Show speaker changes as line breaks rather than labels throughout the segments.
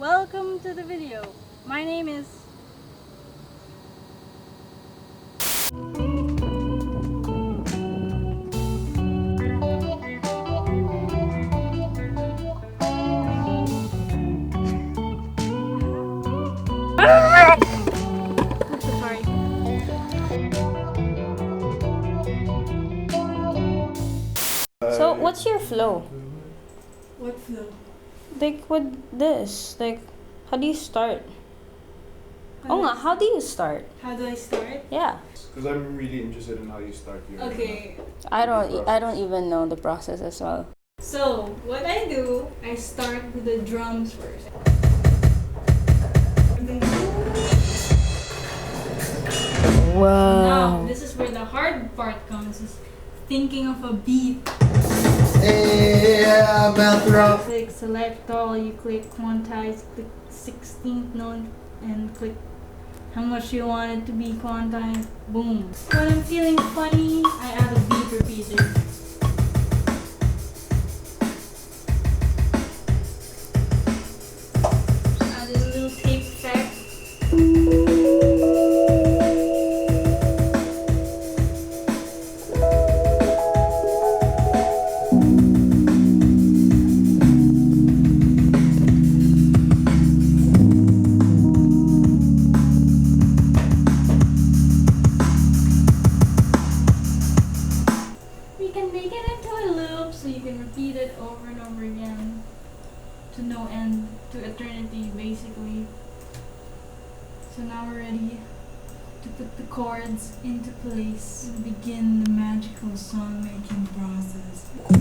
Welcome to the video. My name is... Sorry.
So, what's your flow?
What flow?
Like, with this? Like, how do you start? How do you start?
How do I start?
Yeah.
Because I'm really interested in how you start your.
Okay.
I don't even know the process as well.
So, what I do, I start with the drums first.
Wow.
Now, this is where the hard part comes, is thinking of a beat.
Yeah, mouth rough.
Click select all, you click quantize, click 16th note, and click how much you want it to be quantized. Boom. When I'm feeling funny, I add a beat repeater. Add a little tape effect. You can make it into a loop so you can repeat it over and over again to no end, to eternity basically. So now we're ready to put the chords into place and begin the magical song making process. Then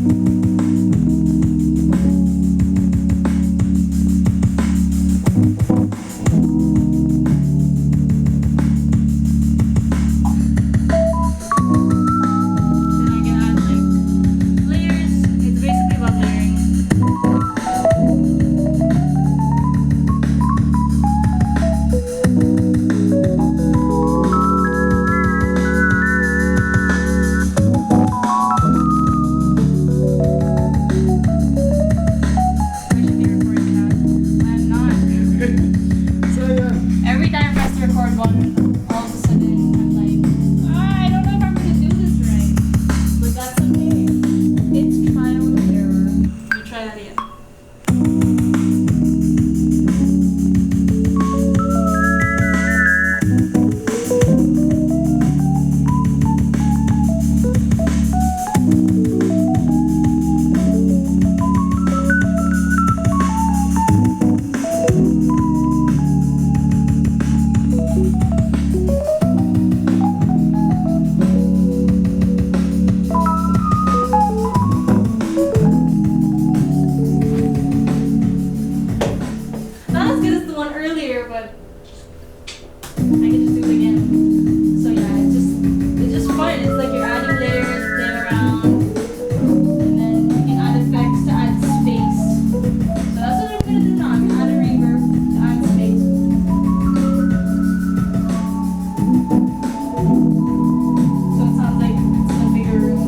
I can add like layers. It's basically about layering. I should be recording that. I'm not.
So yeah.
Every time I press the record button, all of a sudden I'm like, I don't know if I'm gonna do this right. But that's okay. It's trial and error. You try that again. Not as good as the one earlier, but I can just do it again. So yeah, it's just fun. It's like you're adding layers, playing around, and then you can add effects to add space. So that's what I'm gonna do now. I'm gonna add a reverb to add space. So it sounds like it's in a bigger room.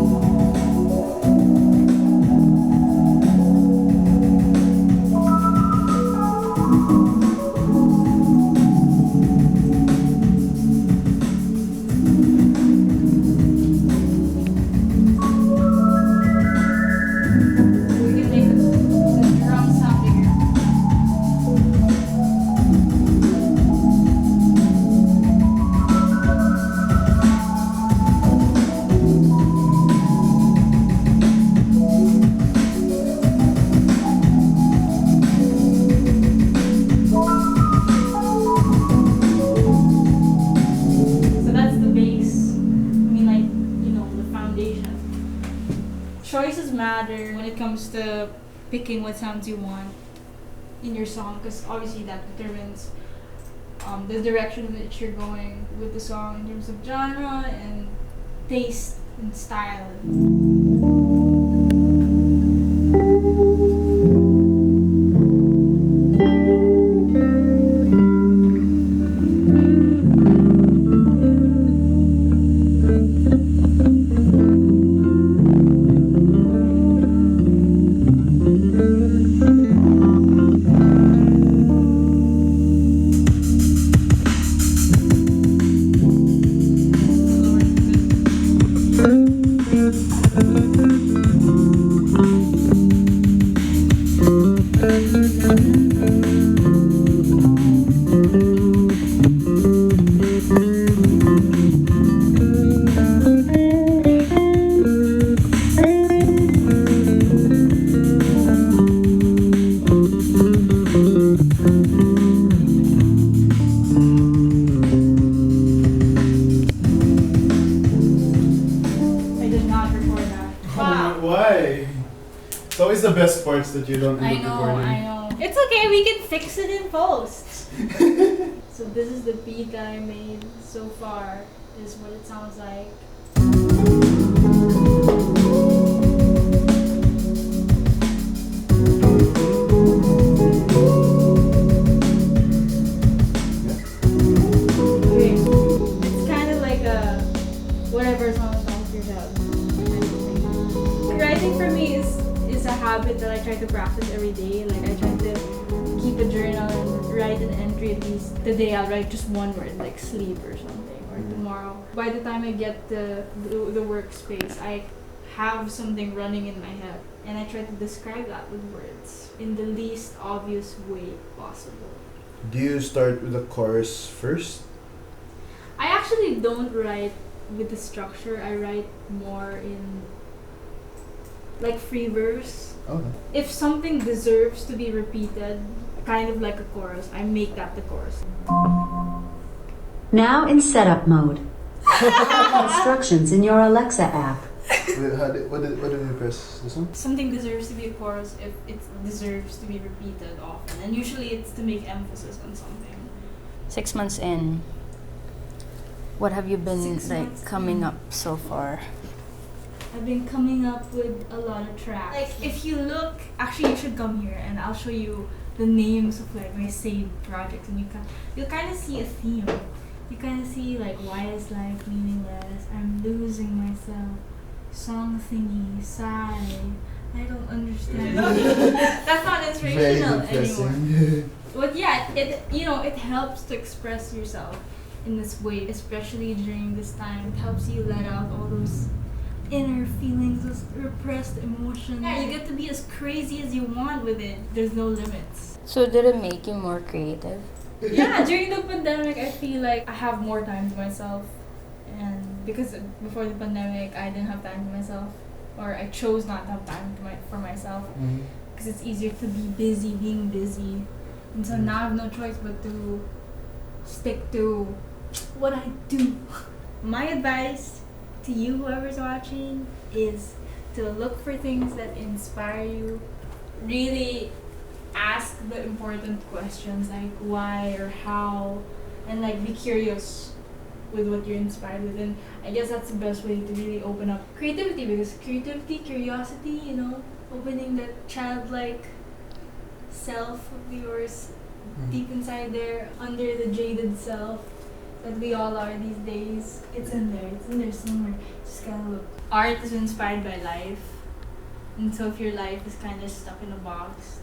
We can make the drum sound bigger. So that's the base. I mean, like, the foundation. Choices matter when it comes to picking what sounds you want in your song, because obviously that determines the direction in which you're going with the song in terms of genre and taste and style. I did not record that. Wow.
Why? It's always the best parts that you don't end
I
up
know,
recording.
I know. It's okay, we can fix it in post. So this is the beat that I made so far. This is what it sounds like. Okay. It's kind of like a whatever song comes your head. Writing for me is a habit that I try to practice every day. Like I try to keep a journal and write an entry at least. Today I'll write just one word like sleep or something, or tomorrow. By the time I get the workspace, I have something running in my head, and I try to describe that with words in the least obvious way possible.
Do you start with the chorus first?
I actually don't write with the structure. I write more in like free verse.
Okay.
If something deserves to be repeated, kind of like a chorus, I make that the chorus.
Now in setup mode. Instructions in your Alexa app.
Wait, what did you press? This one?
Something deserves to be a chorus if it deserves to be repeated often, and usually it's to make emphasis on something.
6 months in, what have you been
6
like
months
coming
in.
up so far?
I've been coming up with a lot of tracks. Like if you look, actually you should come here and I'll show you the names of like my saved projects, and you'll kind of see a theme. You kind of see like, why is life meaningless? I'm losing myself. Song thingy, sigh. I don't understand. That's not inspirational anymore. But yeah, it helps to express yourself in this way, especially during this time. It helps you let out all those inner feelings, those repressed emotions. Yeah, you get to be as crazy as you want with it. There's no limits.
So did it make you more creative?
Yeah, during the pandemic, I feel like I have more time to myself. And because before the pandemic, I didn't have time to myself. Or I chose not to have time for myself. Because it's easier to be busy being busy. And so now I have no choice but to stick to what I do. My advice to you, whoever's watching, is to look for things that inspire you. Really ask the important questions like why or how, and like be curious with what you're inspired with. And I guess that's the best way to really open up creativity, because creativity, curiosity, opening that childlike self of yours deep inside there, under the jaded self that we all are these days. It's in there somewhere. Just gotta look. Art is inspired by life, and so if your life is kind of stuck in a box,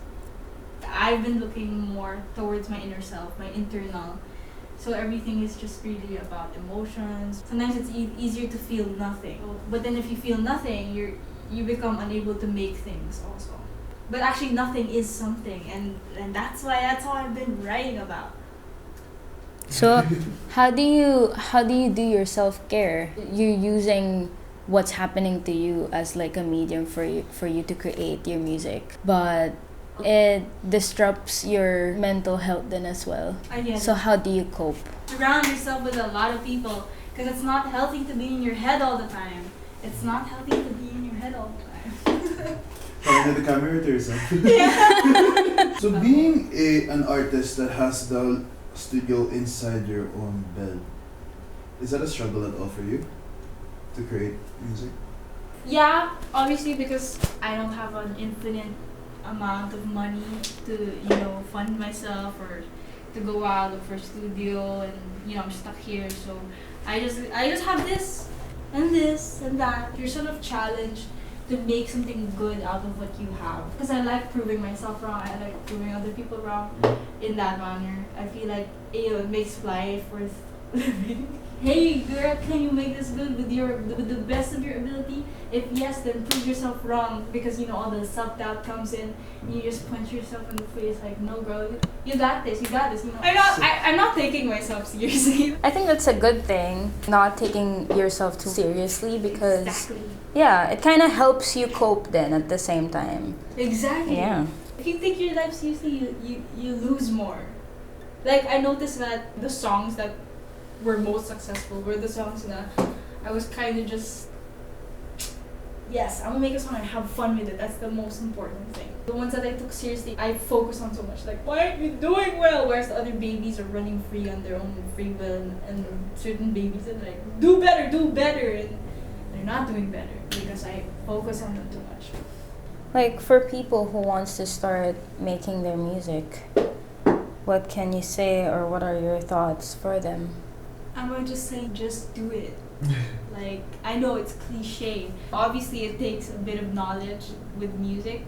I've been looking more towards my inner self, my internal. So everything is just really about emotions. Sometimes it's easier to feel nothing, but then if you feel nothing, you become unable to make things also. But actually, nothing is something, and that's all I've been writing about.
So how do you do your self-care? You're using what's happening to you as like a medium for you to create your music, but it disrupts your mental health then as well.
I get
So
it.
how do you cope?
Surround yourself with a lot of people, because it's not healthy to be in your head all the time. It's not healthy to be in your head all the time.
Pointing to the camera to yourself. So being an artist that has the studio inside your own bed, is that a struggle at all for you to create music?
Yeah, obviously, because I don't have an infinite amount of money to fund myself or to go out look for a studio, and I'm stuck here. So I just have this and that. You're sort of challenged to make something good out of what you have, because I like proving myself wrong. I like proving other people wrong in that manner. I feel like it makes life worth living. Hey girl, can you make this good with the best of your ability? If yes, then prove yourself wrong, because you know all the self-doubt comes in and you just punch yourself in the face like, no girl, you got this, you got this, you know. I'm not taking myself seriously.
I think that's a good thing, not taking yourself too seriously, because
Exactly.
yeah, it kind of helps you cope then at the same time.
Exactly.
Yeah.
If you take your life seriously, you lose more. Like, I noticed that the songs that were most successful were the songs that I was kind of just, yes, I'm gonna make a song and have fun with it. That's the most important thing. The ones that I took seriously, I focus on so much. Like, why aren't you doing well? Whereas the other babies are running free on their own free will, and certain babies are like, do better, and they're not doing better because I focus on them too much.
Like, for people who wants to start making their music, what can you say, or what are your thoughts for them?
I'm gonna just say, just do it. Like, I know it's cliche. Obviously, it takes a bit of knowledge with music,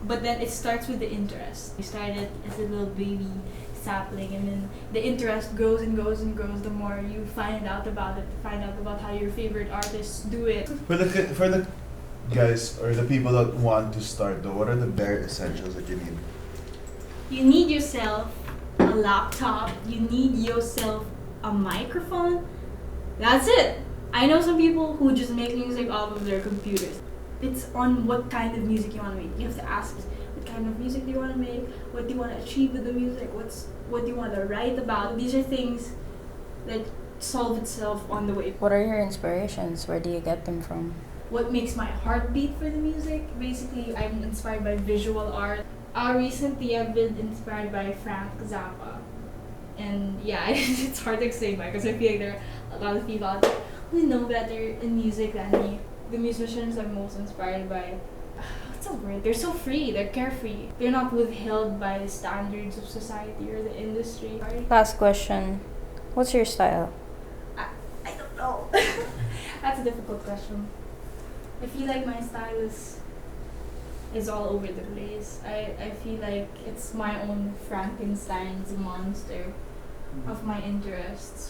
but then it starts with the interest. You started as a little baby sapling, and then the interest grows and grows and grows the more you find out about it, find out about how your favorite artists do it.
For the guys or the people that want to start though, what are the bare essentials that you need?
You need yourself a laptop, you need yourself a microphone. That's it. I know some people who just make music off of their computers. It's on what kind of music you want to make. You have to ask what kind of music do you want to make, what do you want to achieve with the music, what do you want to write about. These are things that solve itself on the way.
What are your inspirations? Where do you get them from?
What makes my heart beat for the music? Basically, I'm inspired by visual art. Recently, I've been inspired by Frank Zappa. And yeah, it's hard to explain why, because I feel like there are a lot of people out there who know better in music than me. The musicians I'm most inspired by, what's the word? They're so free, they're carefree. They're not withheld by the standards of society or the industry.
Last question. What's your style?
I don't know. That's a difficult question. I feel like my style is all over the place. I feel like it's my own Frankenstein's monster of my interests.